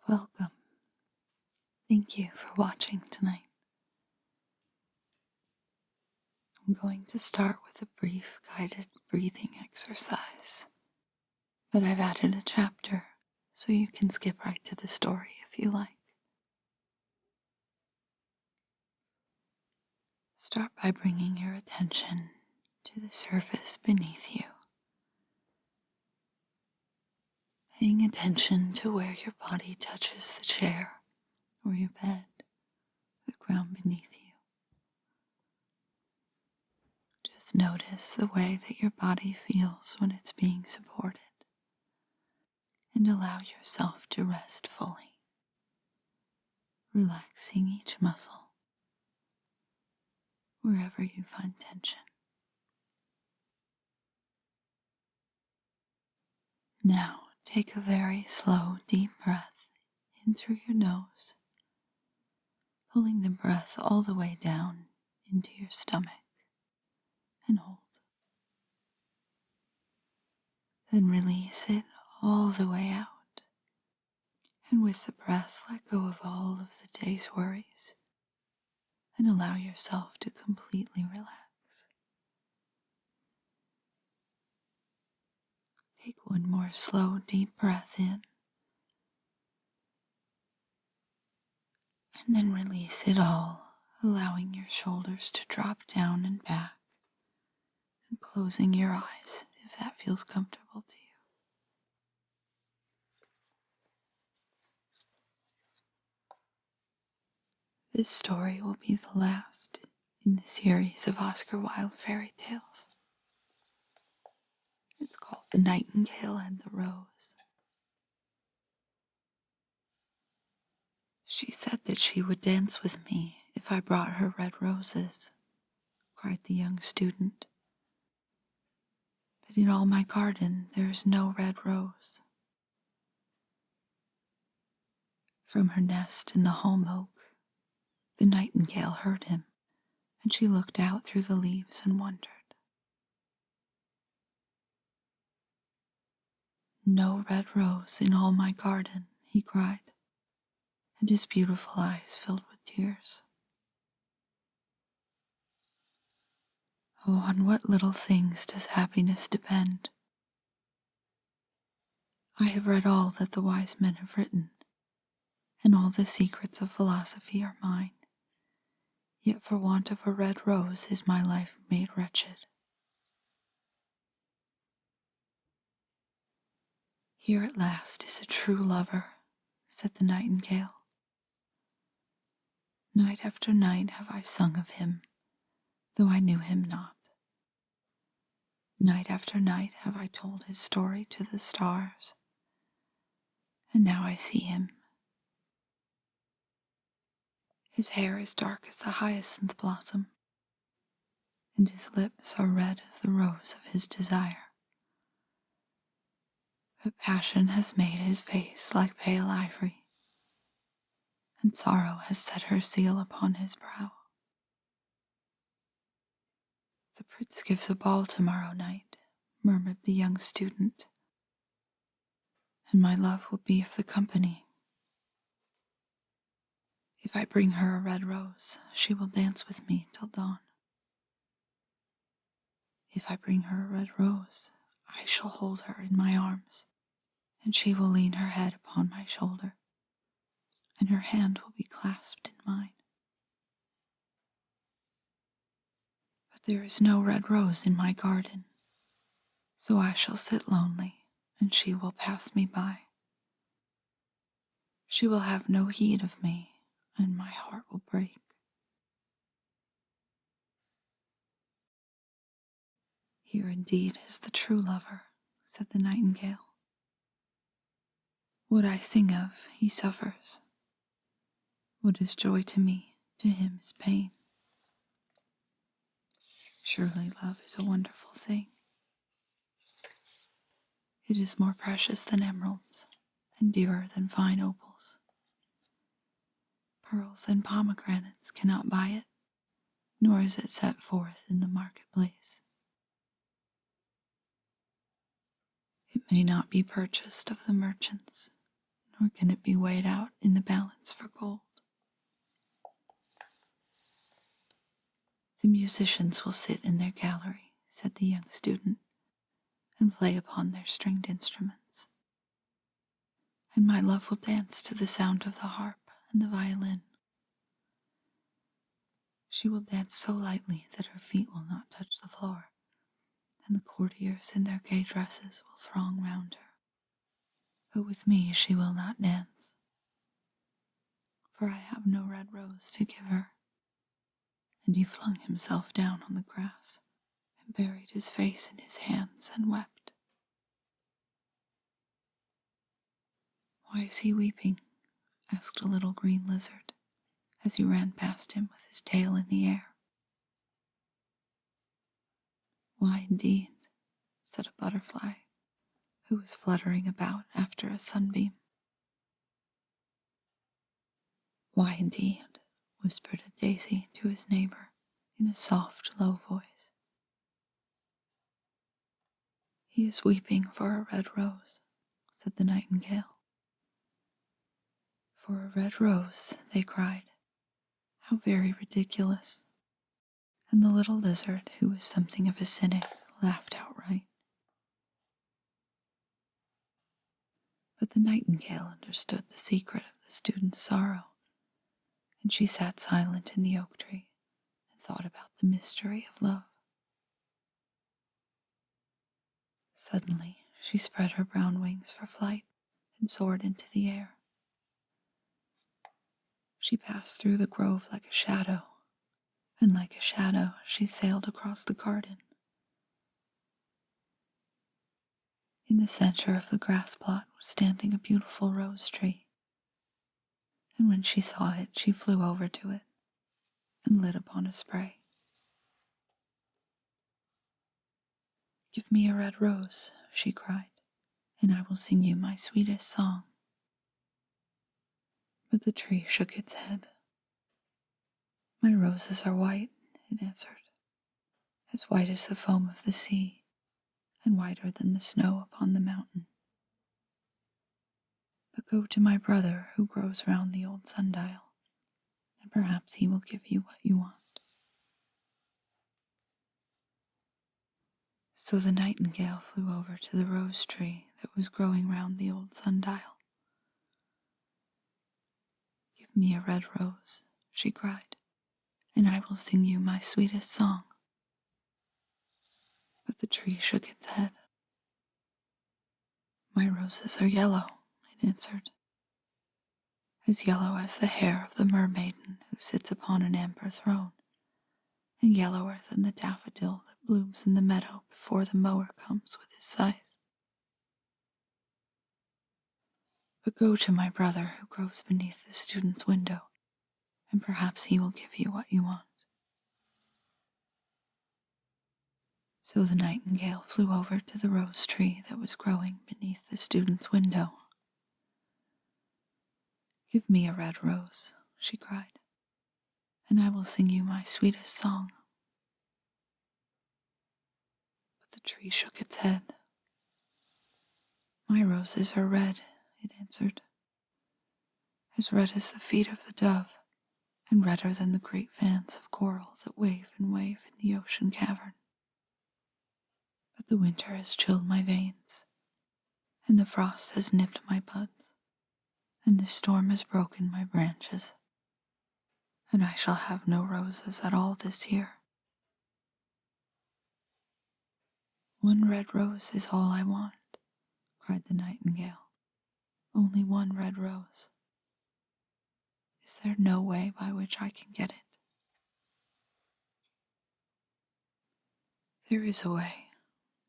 Welcome. Thank you for watching tonight. I'm going to start with a brief guided breathing exercise, but I've added a chapter so you can skip right to the story if you like. Start by bringing your attention to the surface beneath you, paying attention to where your body touches the chair or your bed, the ground beneath you. Just notice the way that your body feels when it's being supported, and allow yourself to rest fully, relaxing each muscle wherever you find tension. Now take a very slow, deep breath in through your nose, pulling the breath all the way down into your stomach, and hold. Then release it all the way out, and with the breath let go of all of the day's worries and allow yourself to completely relax. Take one more slow, deep breath in, and then release it all, allowing your shoulders to drop down and back, and closing your eyes if that feels comfortable to you. This story will be the last in the series of Oscar Wilde fairy tales. It's called The Nightingale and the Rose. She said that she would dance with me if I brought her red roses, cried the young student. But in all my garden there is no red rose. From her nest in the holm oak, the nightingale heard him, and she looked out through the leaves and wondered. No red rose in all my garden, he cried, and his beautiful eyes filled with tears. Oh, on what little things does happiness depend? I have read all that the wise men have written, and all the secrets of philosophy are mine. Yet for want of a red rose is my life made wretched. Here at last is a true lover, said the nightingale. Night after night have I sung of him, though I knew him not. Night after night have I told his story to the stars, and now I see him. His hair is dark as the hyacinth blossom, and his lips are red as the rose of his desire. But passion has made his face like pale ivory, and sorrow has set her seal upon his brow. The prince gives a ball tomorrow night, murmured the young student, and my love will be of the company. If I bring her a red rose, she will dance with me till dawn. If I bring her a red rose, I shall hold her in my arms, and she will lean her head upon my shoulder, and her hand will be clasped in mine. But there is no red rose in my garden, so I shall sit lonely, and she will pass me by. She will have no heed of me, and my heart will break. Here indeed is the true lover, said the nightingale. What I sing of, he suffers. What is joy to me, to him is pain. Surely love is a wonderful thing. It is more precious than emeralds, and dearer than fine opals. Pearls and pomegranates cannot buy it, nor is it set forth in the marketplace. It may not be purchased of the merchants, nor can it be weighed out in the balance for gold. The musicians will sit in their gallery, said the young student, and play upon their stringed instruments. And my love will dance to the sound of the harp and the violin. She will dance so lightly that her feet will not touch the floor, and the courtiers in their gay dresses will throng round her. But with me she will not dance, for I have no red rose to give her. And he flung himself down on the grass and buried his face in his hands and wept. Why is he weeping? Asked a little green lizard as he ran past him with his tail in the air. Why indeed, said a butterfly who was fluttering about after a sunbeam. Why indeed, whispered a daisy to his neighbor in a soft, low voice. He is weeping for a red rose, said the nightingale. For a red rose, they cried. How very ridiculous. And the little lizard, who was something of a cynic, laughed outright. But the nightingale understood the secret of the student's sorrow, and she sat silent in the oak tree and thought about the mystery of love. Suddenly, she spread her brown wings for flight and soared into the air. She passed through the grove like a shadow, and like a shadow she sailed across the garden. In the center of the grass plot was standing a beautiful rose tree, and when she saw it, she flew over to it and lit upon a spray. Give me a red rose, she cried, and I will sing you my sweetest song. But the tree shook its head. My roses are white, it answered, as white as the foam of the sea, and whiter than the snow upon the mountain. But go to my brother who grows round the old sundial, and perhaps he will give you what you want. So the nightingale flew over to the rose tree that was growing round the old sundial. Give me a red rose, she cried, and I will sing you my sweetest song. But the tree shook its head. My roses are yellow, it answered, as yellow as the hair of the mermaiden who sits upon an amber throne, and yellower than the daffodil that blooms in the meadow before the mower comes with his scythe. But go to my brother who grows beneath the student's window, and perhaps he will give you what you want. So the nightingale flew over to the rose tree that was growing beneath the student's window. Give me a red rose, she cried, and I will sing you my sweetest song. But the tree shook its head. My roses are red, it answered, as red as the feet of the dove, and redder than the great fans of coral that wave and wave in the ocean cavern. But the winter has chilled my veins, and the frost has nipped my buds, and the storm has broken my branches, and I shall have no roses at all this year. One red rose is all I want, cried the nightingale. Only one red rose. Is there no way by which I can get it? There is a way,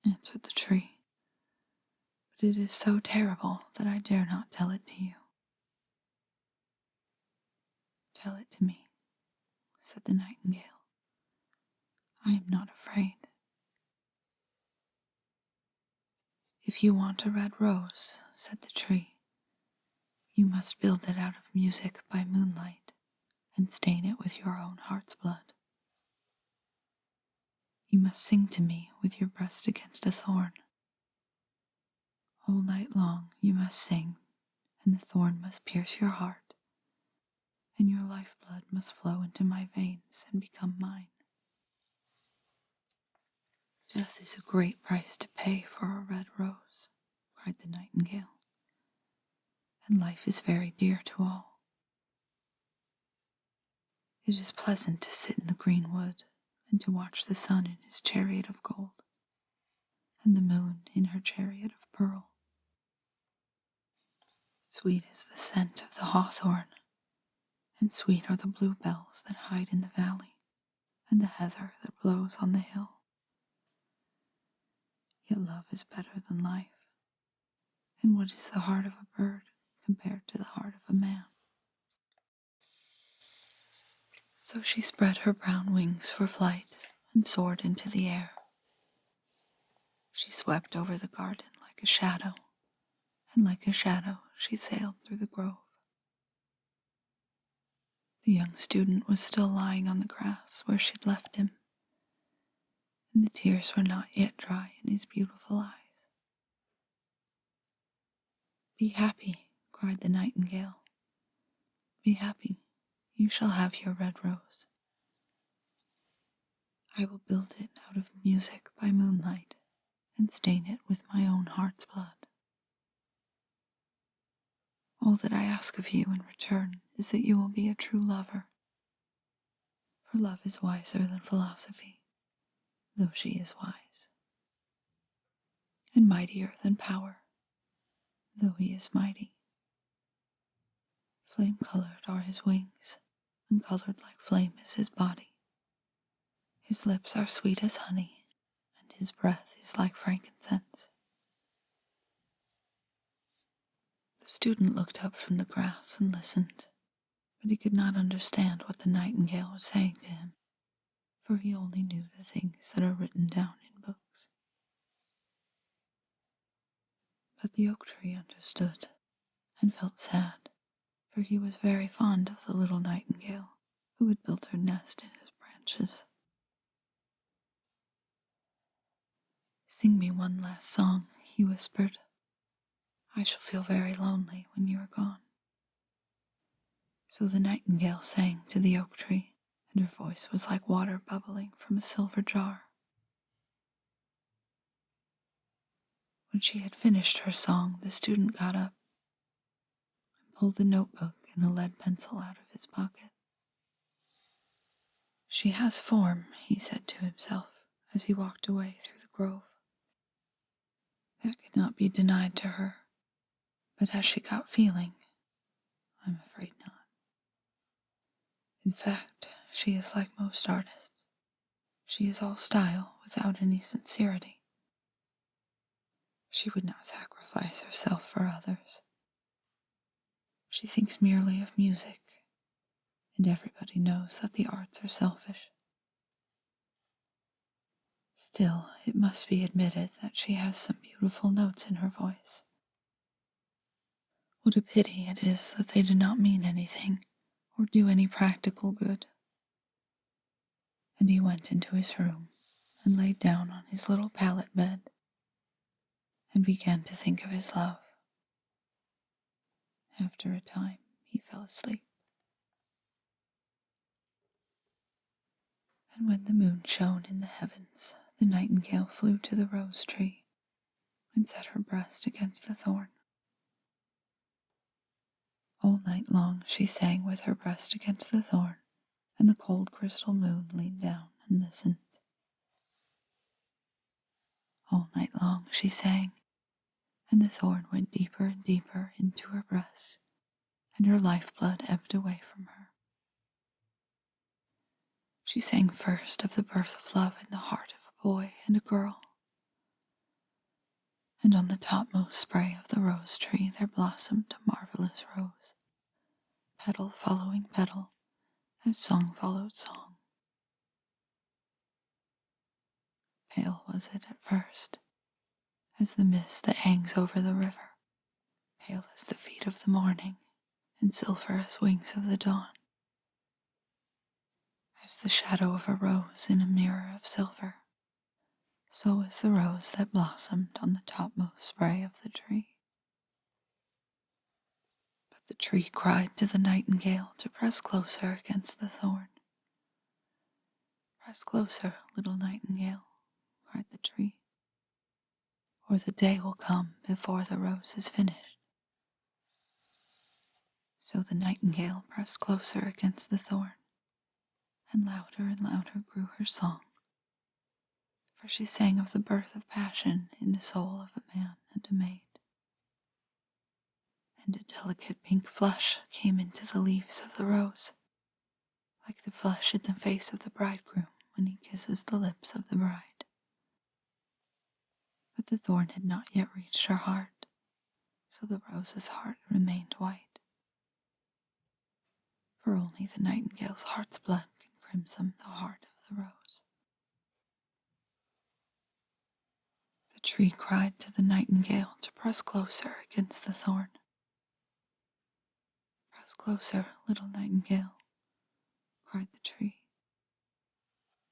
answered the tree, but it is so terrible that I dare not tell it to you. Tell it to me, said the nightingale. I am not afraid. If you want a red rose, said the tree, you must build it out of music by moonlight and stain it with your own heart's blood. You must sing to me with your breast against a thorn. All night long you must sing and the thorn must pierce your heart, and your lifeblood must flow into my veins and become mine. Death is a great price to pay for a red rose, cried the nightingale, and life is very dear to all. It is pleasant to sit in the green wood and to watch the sun in his chariot of gold, and the moon in her chariot of pearl. Sweet is the scent of the hawthorn, and sweet are the bluebells that hide in the valley, and the heather that blows on the hill. Yet love is better than life, and what is the heart of a bird compared to the heart of a man? So she spread her brown wings for flight and soared into the air. She swept over the garden like a shadow, and like a shadow she sailed through the grove. The young student was still lying on the grass where she'd left him, and the tears were not yet dry in his beautiful eyes. "Be happy," cried the nightingale. "Be happy. You shall have your red rose. I will build it out of music by moonlight and stain it with my own heart's blood. All that I ask of you in return is that you will be a true lover, for love is wiser than philosophy, though she is wise, and mightier than power, though he is mighty. Flame-colored are his wings, and colored like flame is his body. His lips are sweet as honey, and his breath is like frankincense." The student looked up from the grass and listened, but he could not understand what the nightingale was saying to him, for he only knew the things that are written down in books. But the oak tree understood, and felt sad, for he was very fond of the little nightingale who had built her nest in his branches. "Sing me one last song," he whispered. "I shall feel very lonely when you are gone." So the nightingale sang to the oak tree, and her voice was like water bubbling from a silver jar. When she had finished her song, the student got up and pulled a notebook and a lead pencil out of his pocket. "She has form," he said to himself as he walked away through the grove. "That cannot be denied to her, but has she got feeling? I'm afraid not. In fact, she is like most artists. She is all style without any sincerity. She would not sacrifice herself for others. She thinks merely of music, and everybody knows that the arts are selfish. Still, it must be admitted that she has some beautiful notes in her voice. What a pity it is that they do not mean anything or do any practical good." And he went into his room and laid down on his little pallet bed and began to think of his love. After a time, he fell asleep. And when the moon shone in the heavens, the nightingale flew to the rose tree and set her breast against the thorn. All night long she sang with her breast against the thorn, and the cold crystal moon leaned down and listened. All night long she sang, and the thorn went deeper and deeper into her breast, and her lifeblood ebbed away from her. She sang first of the birth of love in the heart of a boy and a girl, and on the topmost spray of the rose tree there blossomed a marvelous rose, petal following petal, as song followed song. Pale was it at first, as the mist that hangs over the river, pale as the feet of the morning, and silver as wings of the dawn, as the shadow of a rose in a mirror of silver. So is the rose that blossomed on the topmost spray of the tree. The tree cried to the nightingale to press closer against the thorn. "Press closer, little nightingale," cried the tree, "or the day will come before the rose is finished." So the nightingale pressed closer against the thorn, and louder grew her song, for she sang of the birth of passion in the soul of a man and a maid. And a delicate pink flush came into the leaves of the rose, like the flush in the face of the bridegroom when he kisses the lips of the bride. But the thorn had not yet reached her heart, so the rose's heart remained white. For only the nightingale's heart's blood can crimson the heart of the rose. The tree cried to the nightingale to press closer against the thorn. "Press closer, little nightingale," cried the tree,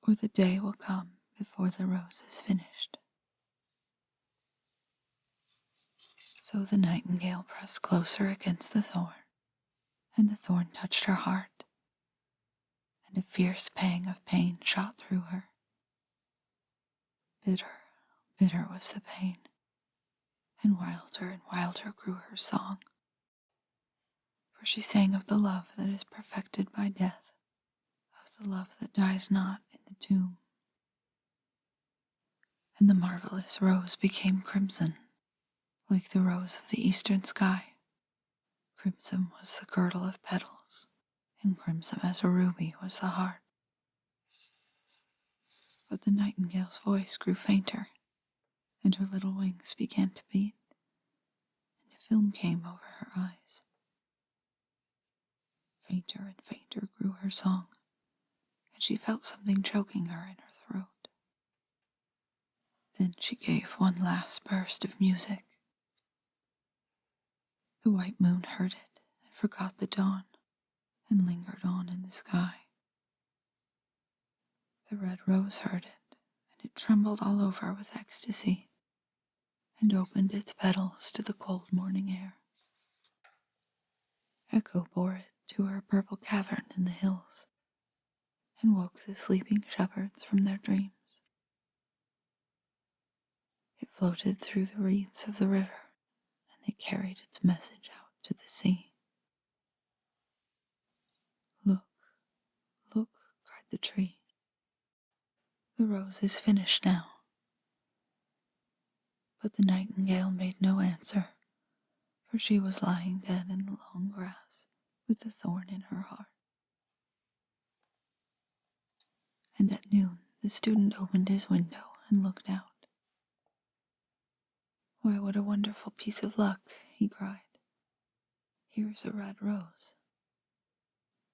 "or the day will come before the rose is finished." So the nightingale pressed closer against the thorn, and the thorn touched her heart, and a fierce pang of pain shot through her. Bitter, bitter was the pain, and wilder grew her song, for she sang of the love that is perfected by death, of the love that dies not in the tomb. And the marvelous rose became crimson, like the rose of the eastern sky. Crimson was the girdle of petals, and crimson as a ruby was the heart. But the nightingale's voice grew fainter, and her little wings began to beat, and a film came over her eyes. Fainter and fainter grew her song, and she felt something choking her in her throat. Then she gave one last burst of music. The white moon heard it and forgot the dawn, and lingered on in the sky. The red rose heard it, and it trembled all over with ecstasy, and opened its petals to the cold morning air. Echo bore it to her purple cavern in the hills, and woke the sleeping shepherds from their dreams. It floated through the reeds of the river, and they carried its message out to the sea. "Look, look," cried the tree. "The rose is finished now." But the nightingale made no answer, for she was lying dead in the long grass with the thorn in her heart. And at noon the student opened his window and looked out. "Why, what a wonderful piece of luck," he cried. "Here is a red rose.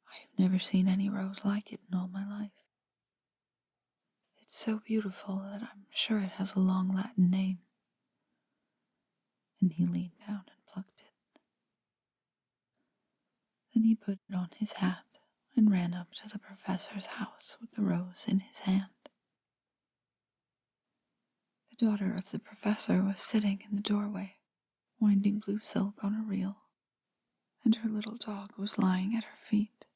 I have never seen any rose like it in all my life. It's so beautiful that I'm sure it has a long Latin name." And he leaned down and plucked it. Then he put on his hat and ran up to the professor's house with the rose in his hand. The daughter of the professor was sitting in the doorway, winding blue silk on a reel, and her little dog was lying at her feet.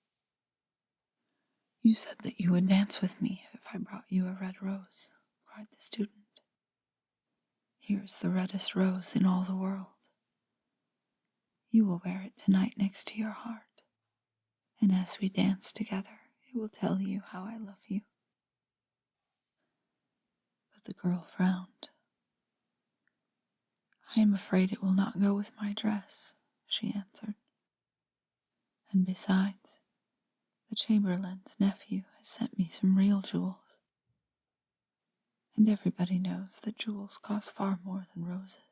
"You said that you would dance with me if I brought you a red rose," cried the student. "Here is the reddest rose in all the world. You will wear it tonight next to your heart, and as we dance together, it will tell you how I love you." But the girl frowned. "I am afraid it will not go with my dress," she answered. "And besides, the chamberlain's nephew has sent me some real jewels, and everybody knows that jewels cost far more than roses."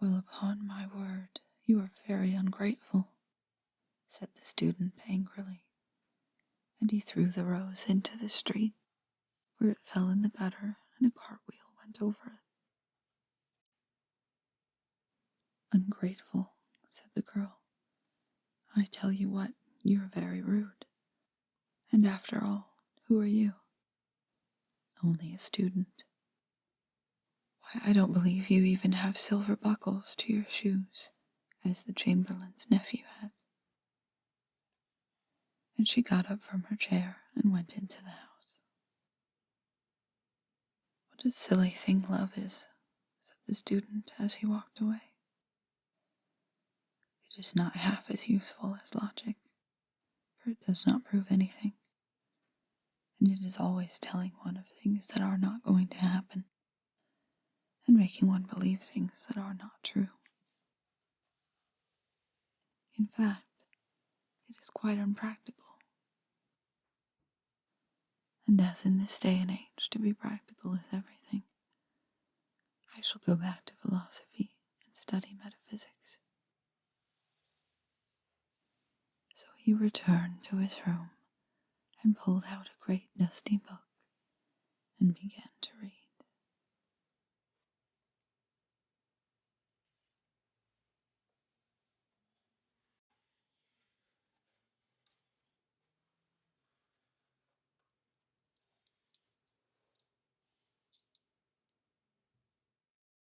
"Well, upon my word, you are very ungrateful," said the student angrily, and he threw the rose into the street, where it fell in the gutter and a cartwheel went over it. "Ungrateful," said the girl. "I tell you what, you're very rude. And after all, who are you?" "Only a student." "Why, I don't believe you even have silver buckles to your shoes, as the Chamberlain's nephew has. And she got up from her chair and went into the house. What a silly thing love is, said the student as he walked away. It is not half as useful as logic, for it does not prove anything, and it is always telling one of things that are not going to happen, and making one believe things that are not true. In fact, it is quite unpractical. And as in this day and age to be practical is everything, I shall go back to philosophy and study metaphysics. So he returned to his room and pulled out a great dusty book and began to read.